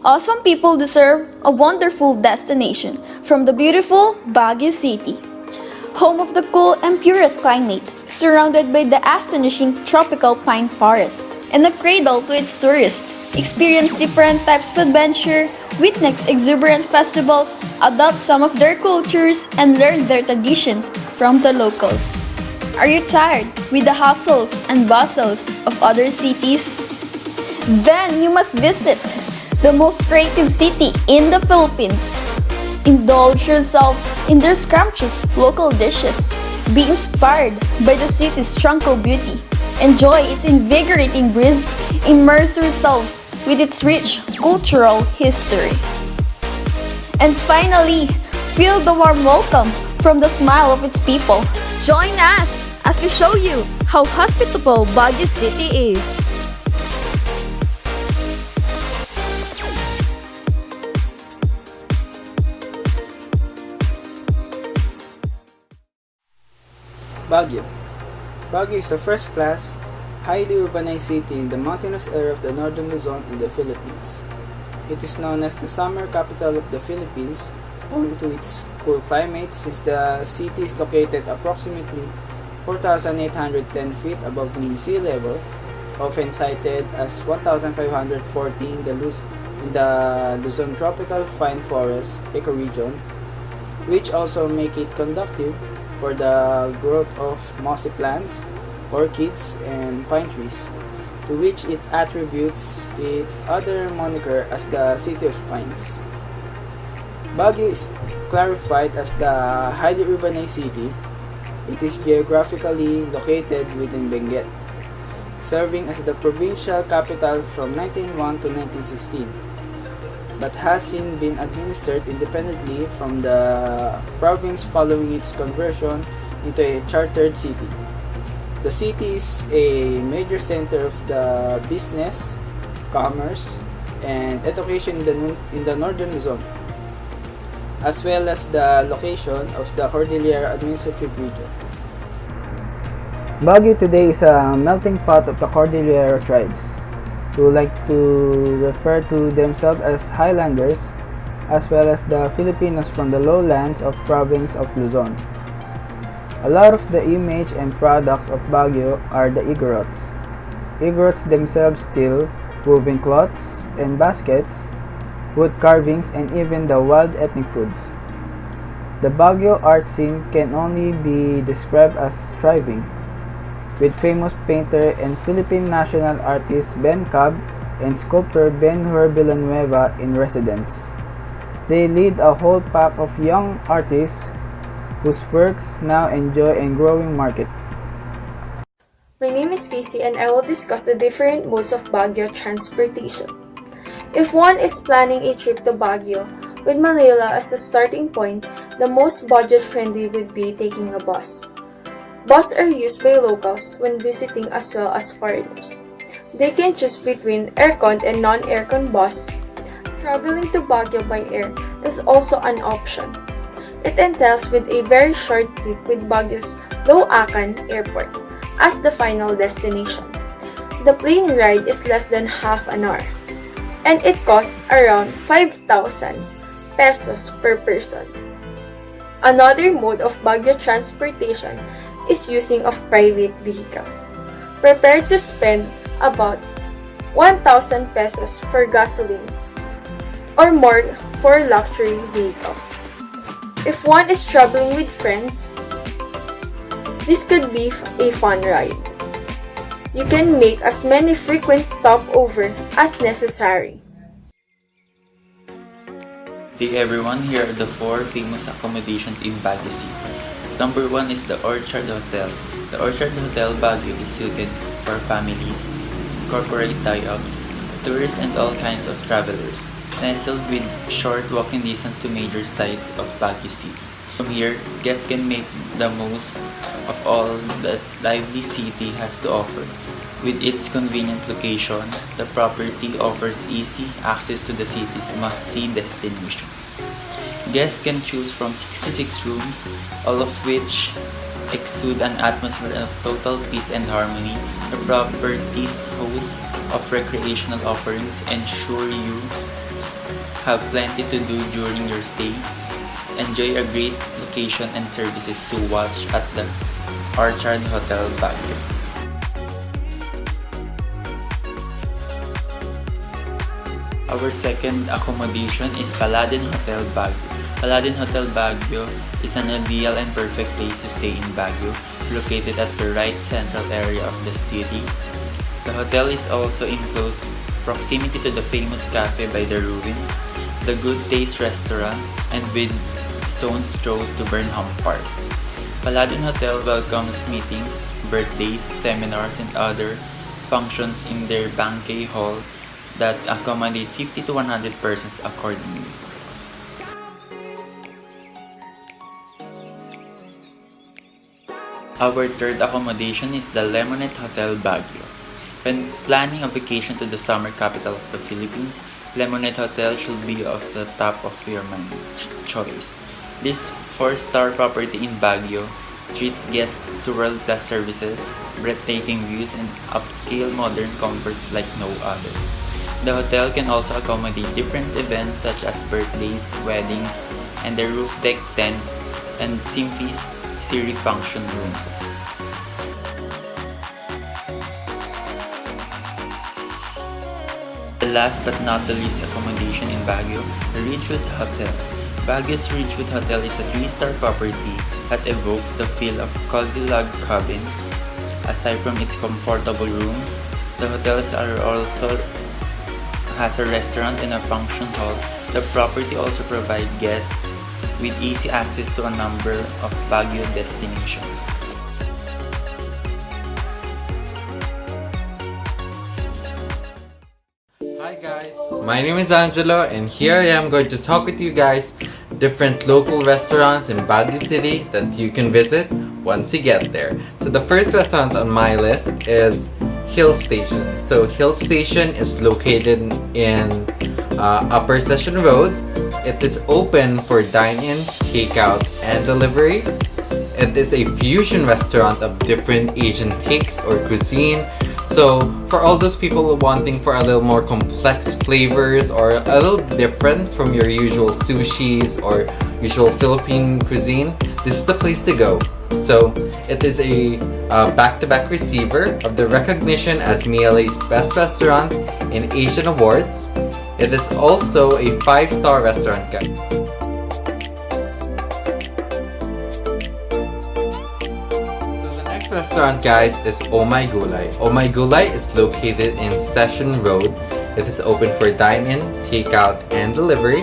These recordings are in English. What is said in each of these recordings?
Awesome people deserve a wonderful destination from the beautiful Baguio City. Home of the cool and purest climate, surrounded by the astonishing tropical pine forest, and a cradle to its tourists. Experience different types of adventure, witness exuberant festivals, adopt some of their cultures, and learn their traditions from the locals. Are you tired with the hustles and bustles of other cities? Then you must visit the most creative city in the Philippines. Indulge yourselves in their scrumptious local dishes. Be inspired by the city's tranquil beauty. Enjoy its invigorating breeze. Immerse yourselves with its rich cultural history. And finally, feel the warm welcome from the smile of its people. Join us as we show you how hospitable Baguio City is. Baguio. Baguio is a first-class, highly urbanized city in the mountainous area of the northern Luzon in the Philippines. It is known as the summer capital of the Philippines, owing to its cool climate since the city is located approximately 4,810 feet above mean sea level, often cited as 1,540 in the Luzon tropical pine forest ecoregion, which also make it conducive for the growth of mossy plants, orchids, and pine trees, to which it attributes its other moniker as the City of Pines. Baguio is clarified as the highly urbanized city. It is geographically located within Benguet, serving as the provincial capital from 1901 to 1916, but has since been administered independently from the province following its conversion into a chartered city. The city is a major center of the business, commerce, and education in the northern Luzon, as well as the location of the Cordillera Administrative Region. Baguio today is a melting pot of the Cordillera tribes, who like to refer to themselves as Highlanders, as well as the Filipinos from the lowlands of province of Luzon. A lot of the image and products of Baguio are the Igorots. Igorots themselves still woven cloths and baskets, wood carvings, and even the wild ethnic foods. The Baguio art scene can only be described as thriving, with famous painter and Philippine national artist Ben Cab and sculptor Ben Villanueva in residence. They lead a whole pack of young artists whose works now enjoy a growing market. My name is Casey and I will discuss the different modes of Baguio transportation. If one is planning a trip to Baguio with Manila as a starting point, the most budget-friendly would be taking a bus. Buses are used by locals when visiting as well as foreigners. They can choose between aircon and non-aircon bus. Traveling to Baguio by air is also an option. It entails with a very short trip with Baguio's Loacan Airport as the final destination. The plane ride is less than half an hour, and it costs around 5,000 pesos per person. Another mode of Baguio transportation is using of private vehicles. Prepare to spend about 1,000 pesos for gasoline or more for luxury vehicles. If one is traveling with friends, this could be a fun ride. You can make as many frequent stopovers as necessary. Hey everyone, here are the 4 famous accommodations in Baguio City. Number 1 is the Orchard Hotel. The Orchard Hotel Baguio is suited for families, corporate tie-ups, tourists, and all kinds of travelers. Nestled with short walking distance to major sites of Baguio City. From here, guests can make the most of all that lively city has to offer. With its convenient location, the property offers easy access to the city's must-see destinations. Guests can choose from 66 rooms, all of which exude an atmosphere of total peace and harmony. The property's host of recreational offerings ensure you have plenty to do during your stay. Enjoy a great location and services to watch at the Orchard Hotel Baguio. Our second accommodation is Paladin Hotel Baguio. Paladin Hotel Baguio is an ideal and perfect place to stay in Baguio, located at the right central area of the city. The hotel is also in close proximity to the famous cafe by the ruins, the Good Taste restaurant, and with stone's throw to Burnham Park. Paladin Hotel welcomes meetings, birthdays, seminars, and other functions in their banquet hall that accommodate 50 to 100 persons accordingly. Our third accommodation is the Lemonette Hotel Baguio. When planning a vacation to the summer capital of the Philippines, Lemonette Hotel should be of the top of your mind choice. This 4-star property in Baguio treats guests to world-class services, breathtaking views, and upscale modern comforts like no other. The hotel can also accommodate different events such as birthdays, weddings, and the roof deck tent and Symphys Siri function room. The last but not the least accommodation in Baguio, the Ridgewood Hotel. Baguio's Ridgewood Hotel is a 3-star property that evokes the feel of cozy log cabin. Aside from its comfortable rooms, the hotel also has a restaurant and a function hall. The property also provides guests with easy access to a number of Baguio destinations. Hi guys, my name is Angelo and here I am going to talk with you guys different local restaurants in Baguio City that you can visit once you get there. So the first restaurant on my list is Hill Station. So Hill Station is located in Upper Session Road. It is open for dine-in, takeout, and delivery. It is a fusion restaurant of different Asian takes or cuisine. So for all those people wanting for a little more complex flavors or a little different from your usual sushis or usual Philippine cuisine, this is the place to go. So it is a back-to-back receiver of the recognition as MLA's Best Restaurant in Asian Awards. It is also a 5-star restaurant, guys. Restaurant, guys, is Oh My Gulay. Oh My Gulay is located in Session Road. It is open for dine-in, takeout, and delivery.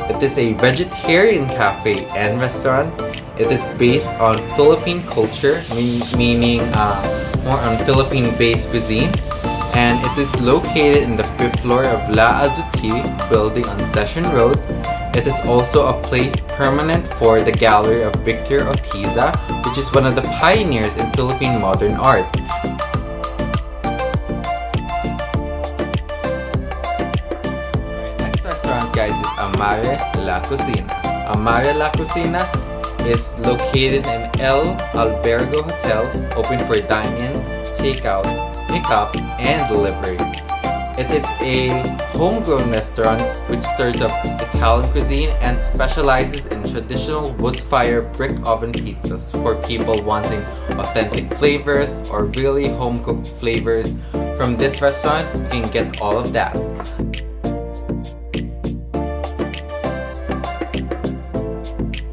It is a vegetarian cafe and restaurant. It is based on Philippine culture, meaning more on Philippine-based cuisine. And it is located in the 5th floor of La Azuti building on Session Road. It is also a place permanent for the gallery of Victor Otiza, which is one of the pioneers in Philippine modern art. Next restaurant, guys, is Amare La Cocina. Amare La Cocina is located in El Albergo Hotel, open for dine-in, takeout, pickup, and delivery. It is a homegrown restaurant which serves up Italian cuisine and specializes in traditional wood-fire brick oven pizzas for people wanting authentic flavors or really home-cooked flavors. From this restaurant, you can get all of that.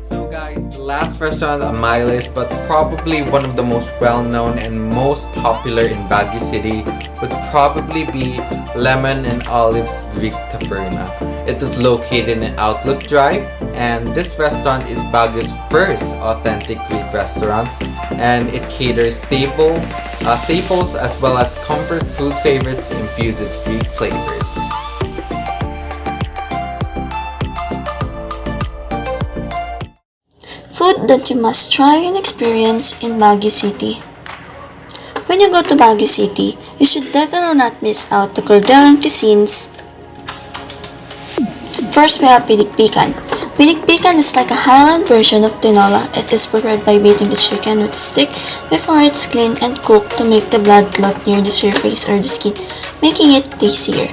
So guys, the last restaurant on my list, but probably one of the most well-known and most popular in Baguio City, would probably be Lemon and Olives Greek Taverna. It is located in Outlook Drive, and this restaurant is Baguio's first authentic Greek restaurant, and it caters staples as well as comfort food favorites infused with Greek flavors. Food that you must try and experience in Baguio City. When you go to Baguio City, you should definitely not miss out the Cordillera cuisines. First, we have pinikpikan. Pinikpikan is like a highland version of tinola. It is prepared by beating the chicken with a stick before it's cleaned and cooked to make the blood clot near the surface or the skin, making it tastier.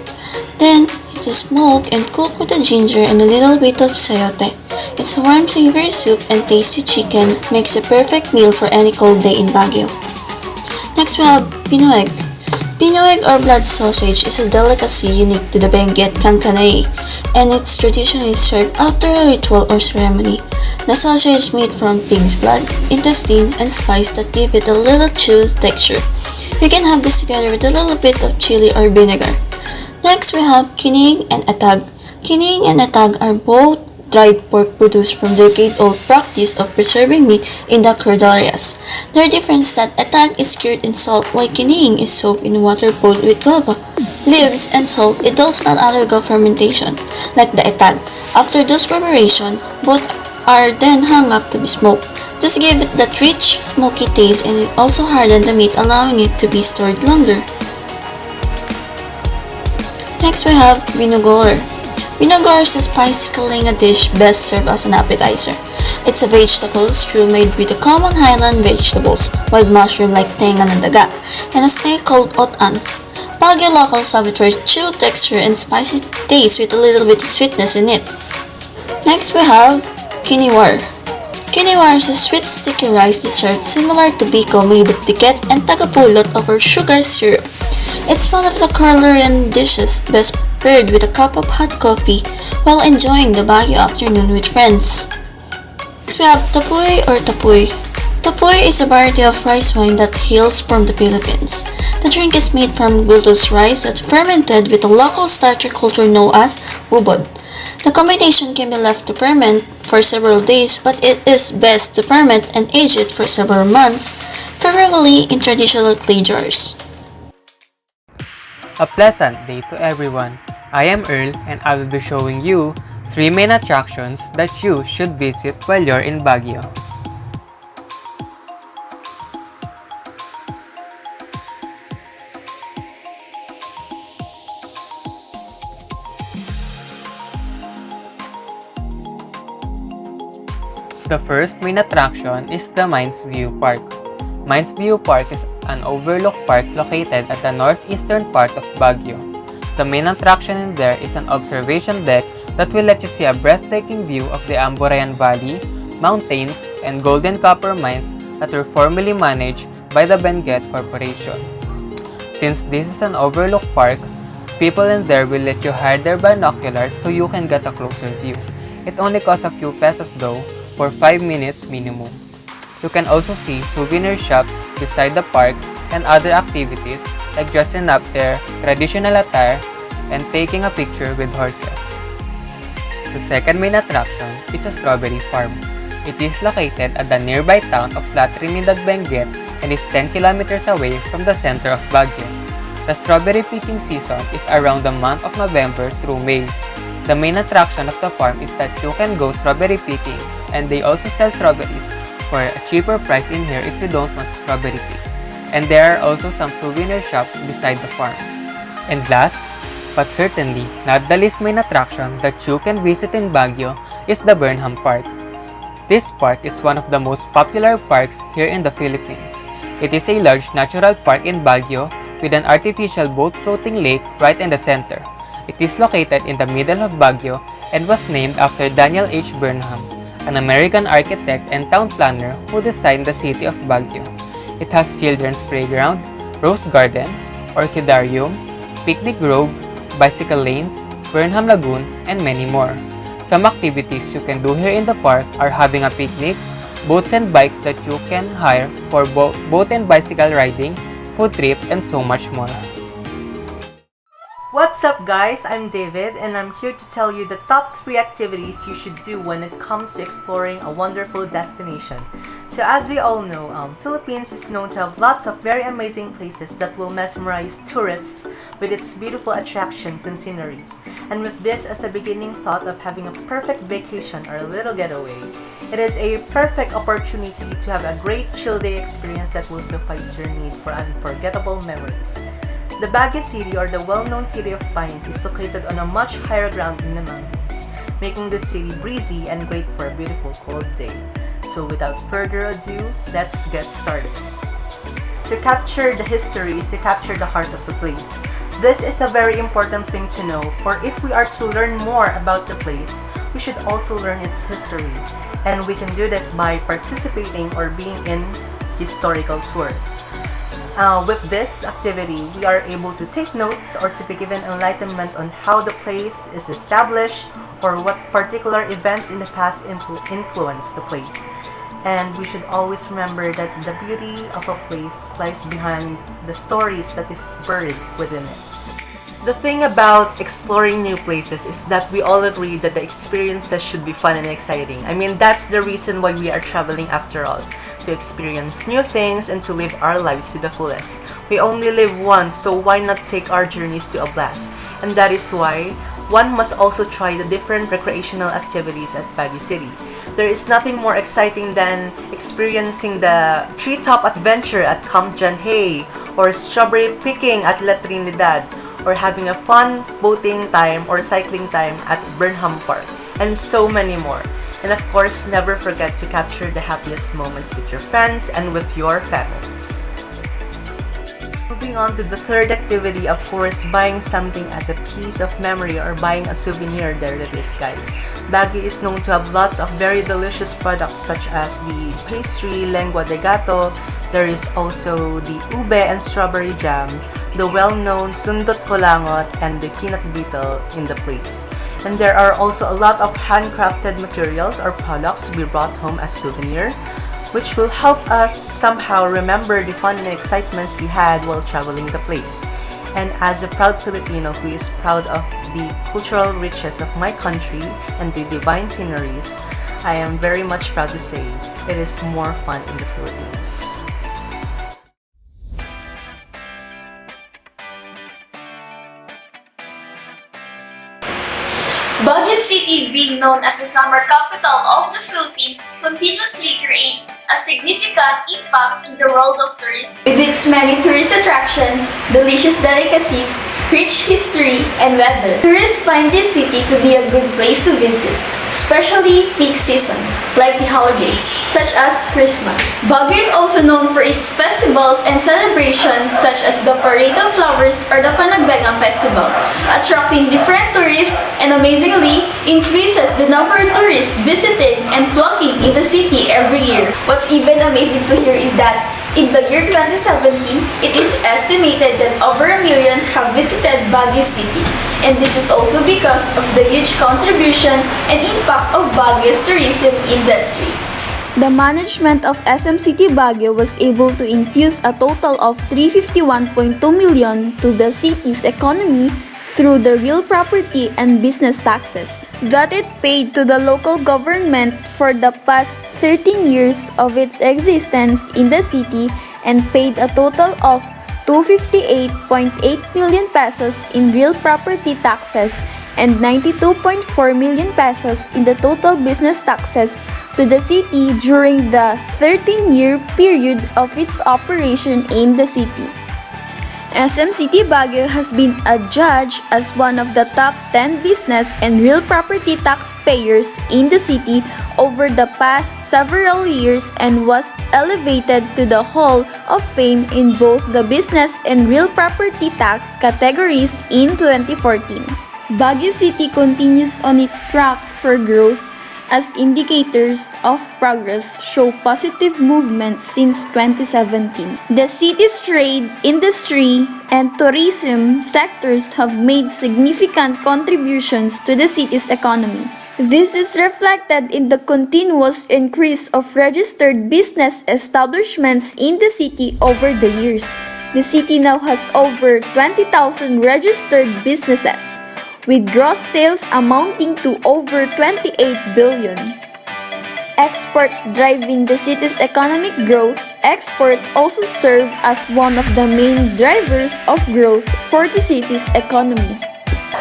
Then, It is smoked and cooked with the ginger and a little bit of sayote. Its warm savory soup and tasty chicken makes a perfect meal for any cold day in Baguio. Next we have Pinoeg. Pinoeg or blood sausage is a delicacy unique to the Benguet Cancanay, and it's traditionally served after a ritual or ceremony. The sausage is made from pig's blood, intestine, and spice that give it a little chewy texture. You can have this together with a little bit of chili or vinegar. Next we have kining and atag. Kining and atag are both dried pork produced from decade-old practice of preserving meat in the cordilleras. Their difference that atag is cured in salt while kining is soaked in water boiled with guava, leaves, and salt. It does not undergo fermentation like the atag. After this preparation, both are then hung up to be smoked. This gives it that rich, smoky taste, and it also hardens the meat, allowing it to be stored longer. Next we have binogor. Binogor is a spicy kalinga dish best served as an appetizer. It's a vegetable stew made with the common highland vegetables, wild mushroom like tenga and daga, and a snake called otan. Baguio locals have it for its chew texture and spicy taste with a little bit of sweetness in it. Next we have kiniwar. Kiniwar is a sweet sticky rice dessert similar to biko made of tiket and tagapulot over sugar syrup. It's one of the Korean dishes best paired with a cup of hot coffee while enjoying the Baguio afternoon with friends. Next we have tapoy or tapoy. Tapoy is a variety of rice wine that hails from the Philippines. The drink is made from glutinous rice that's fermented with a local starter culture known as ubod. The combination can be left to ferment for several days, but it is best to ferment and age it for several months, preferably in traditional clay jars. A pleasant day to everyone. I am Earl and I will be showing you 3 main attractions that you should visit while you're in Baguio. The first main attraction is the Mines View Park. Mines View Park is an overlook park located at the northeastern part of Baguio. The main attraction in there is an observation deck that will let you see a breathtaking view of the Amborayan Valley, mountains, and golden copper mines that were formerly managed by the Benguet Corporation. Since this is an overlook park, people in there will let you hide their binoculars so you can get a closer view. It only costs a few pesos though, for 5 minutes minimum. You can also see souvenir shops beside the park and other activities like dressing up their traditional attire and taking a picture with horses. The second main attraction is a strawberry farm. It is located at the nearby town of La Trinidad Benguet and is 10 kilometers away from the center of Baguio. The strawberry picking season is around the month of November through May. The main attraction of the farm is that you can go strawberry picking, and they also sell strawberries for a cheaper price in here if you don't want strawberry pick. And there are also some souvenir shops beside the farm. And last, but certainly not the least main attraction that you can visit in Baguio is the Burnham Park. This park is one of the most popular parks here in the Philippines. It is a large natural park in Baguio with an artificial boat floating lake right in the center. It is located in the middle of Baguio and was named after Daniel H. Burnham, an American architect and town planner who designed the city of Baguio. It has children's playground, rose garden, orchidarium, picnic grove, bicycle lanes, Burnham Lagoon, and many more. Some activities you can do here in the park are having a picnic, boats and bikes that you can hire for boat and bicycle riding, food trip, and so much more. What's up guys, I'm David and I'm here to tell you the top 3 activities you should do when it comes to exploring a wonderful destination. So as we all know, Philippines is known to have lots of very amazing places that will mesmerize tourists with its beautiful attractions and sceneries. And with this as a beginning thought of having a perfect vacation or a little getaway, it is a perfect opportunity to have a great chill day experience that will suffice your need for unforgettable memories. The Baguio City, or the well-known City of Pines, is located on a much higher ground in the mountains, making the city breezy and great for a beautiful cold day. So without further ado, let's get started. To capture the history is to capture the heart of the place. This is a very important thing to know, for if we are to learn more about the place, we should also learn its history. And we can do this by participating or being in historical tours. With this activity, we are able to take notes or to be given enlightenment on how the place is established or what particular events in the past influenced the place. And we should always remember that the beauty of a place lies behind the stories that is buried within it. The thing about exploring new places is that we all agree that the experiences should be fun and exciting. I mean, that's the reason why we are traveling after all, to experience new things and to live our lives to the fullest. We only live once, so why not take our journeys to a blast? And that is why one must also try the different recreational activities at Baguio City. There is nothing more exciting than experiencing the treetop adventure at Camp John Hay, or strawberry picking at La Trinidad, or having a fun boating time or cycling time at Burnham Park, and so many more. And of course, never forget to capture the happiest moments with your friends and with your families. Moving on to the third activity, of course, buying something as a piece of memory or buying a souvenir. There it is, guys. Baguio is known to have lots of very delicious products such as the pastry, lengua de gato. There is also the ube and strawberry jam, the well-known sundot kolangot, and the peanut brittle in the place. And there are also a lot of handcrafted materials or products we brought home as souvenir, which will help us somehow remember the fun and excitements we had while traveling the place. And as a proud Filipino who is proud of the cultural riches of my country and the divine sceneries, I am very much proud to say it is more fun in the Philippines. Baguio City, being known as the summer capital of the Philippines, continuously creates a significant impact in the world of tourism. With its many tourist attractions, delicious delicacies, rich history, and weather, tourists find this city to be a good place to visit, especially peak seasons, like the holidays, such as Christmas. Baguio is also known for its festivals and celebrations such as the Parade of Flowers or the Panagbenga Festival, attracting different tourists and amazingly increases the number of tourists visiting and flocking in the city every year. What's even amazing to hear is that in the year 2017, it is estimated that over 1 million have visited Baguio City. And this is also because of the huge contribution and impact of Baguio's tourism industry. The management of SM City Baguio was able to infuse a total of 351.2 million to the city's economy through the real property and business taxes that it paid to the local government for the past 13 years of its existence in the city, and paid a total of 258.8 million pesos in real property taxes and 92.4 million pesos in the total business taxes to the city during the 13-year period of its operation in the city. SM City Baguio has been adjudged as one of the top 10 business and real property taxpayers in the city over the past several years and was elevated to the Hall of Fame in both the business and real property tax categories in 2014. Baguio City continues on its track for growth as indicators of progress show positive movement since 2017. The city's trade, industry, and tourism sectors have made significant contributions to the city's economy. This is reflected in the continuous increase of registered business establishments in the city over the years. The city now has over 20,000 registered businesses, with gross sales amounting to over 28 billion. Exports driving the city's economic growth. Exports also serve as one of the main drivers of growth for the city's economy.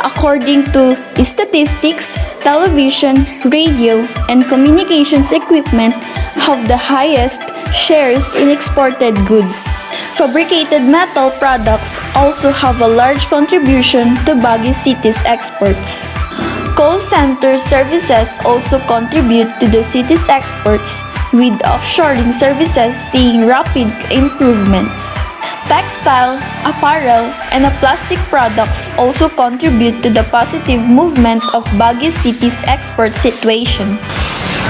According to statistics, television, radio, and communications equipment have the highest shares in exported goods. Fabricated metal products also have a large contribution to Baguio City's exports. Call center services also contribute to the city's exports, with offshoring services seeing rapid improvements. Textile, apparel, and plastic products also contribute to the positive movement of Baguio City's export situation.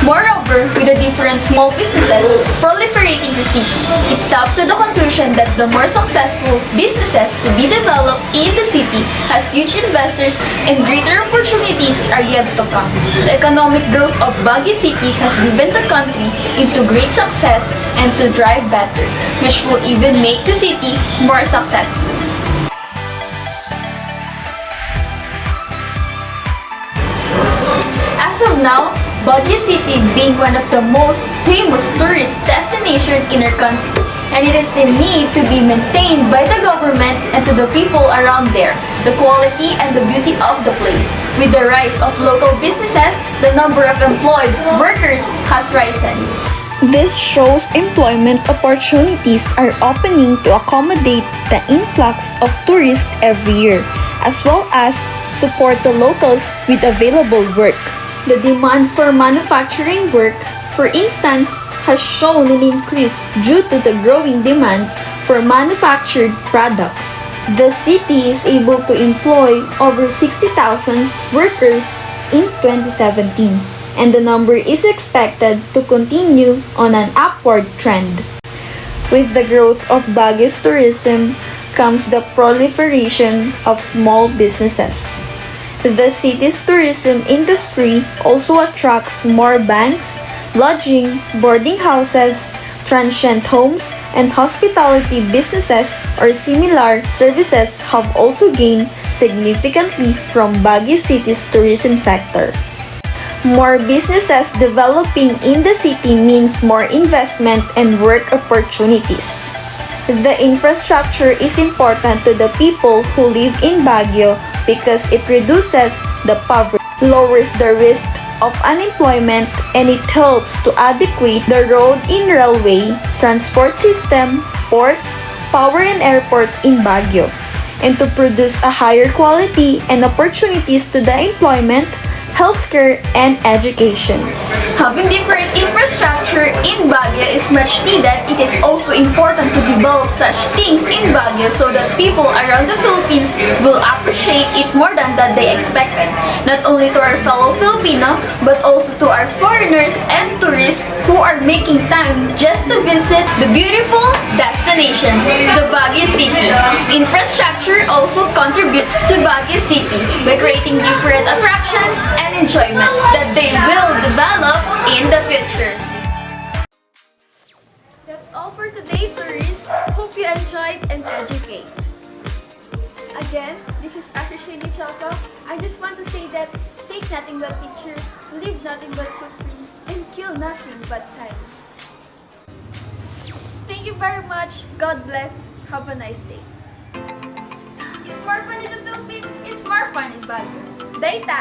Moreover, with the different small businesses proliferating the city, it comes to the conclusion that the more successful businesses to be developed in the city has huge investors and greater opportunities are yet to come. The economic growth of Baguio City has driven the country into great success and to drive better, which will even make the city more successful. As of now, Baguio City being one of the most famous tourist destinations in our country, and it is in need to be maintained by the government and to the people around there, the quality and the beauty of the place. With the rise of local businesses, the number of employed workers has risen. This shows employment opportunities are opening to accommodate the influx of tourists every year, as well as support the locals with available work. The demand for manufacturing work, for instance, has shown an increase due to the growing demands for manufactured products. The city is able to employ over 60,000 workers in 2017, and the number is expected to continue on an upward trend. With the growth of Baguio's tourism comes the proliferation of small businesses. The city's tourism industry also attracts more banks, lodging, boarding houses, transient homes, and hospitality businesses or similar services have also gained significantly from Baguio City's tourism sector. More businesses developing in the city means more investment and work opportunities. The infrastructure is important to the people who live in Baguio because it reduces the poverty, lowers the risk of unemployment, and it helps to adequate the road and railway, transport system, ports, power and airports in Baguio, and to produce a higher quality and opportunities to the employment, healthcare, and education. Having different infrastructure in Baguio is much needed. It is also important to develop such things in Baguio so that people around the Philippines will appreciate it more than that they expected. Not only to our fellow Filipino, but also to our foreigners and tourists who are making time just to visit the beautiful destinations, the Baguio City. Infrastructure also contributes to Baguio City by creating different attractions and enjoyment that they will develop in the future. That's all for today, tourists. Hope you enjoyed and educate. Again, this is Ashley Dichoso. I just want to say that take nothing but pictures, leave nothing but footprints, and kill nothing but time. Thank you very much. God bless. Have a nice day. It's more fun in the Philippines. It's more fun in Baguio. Data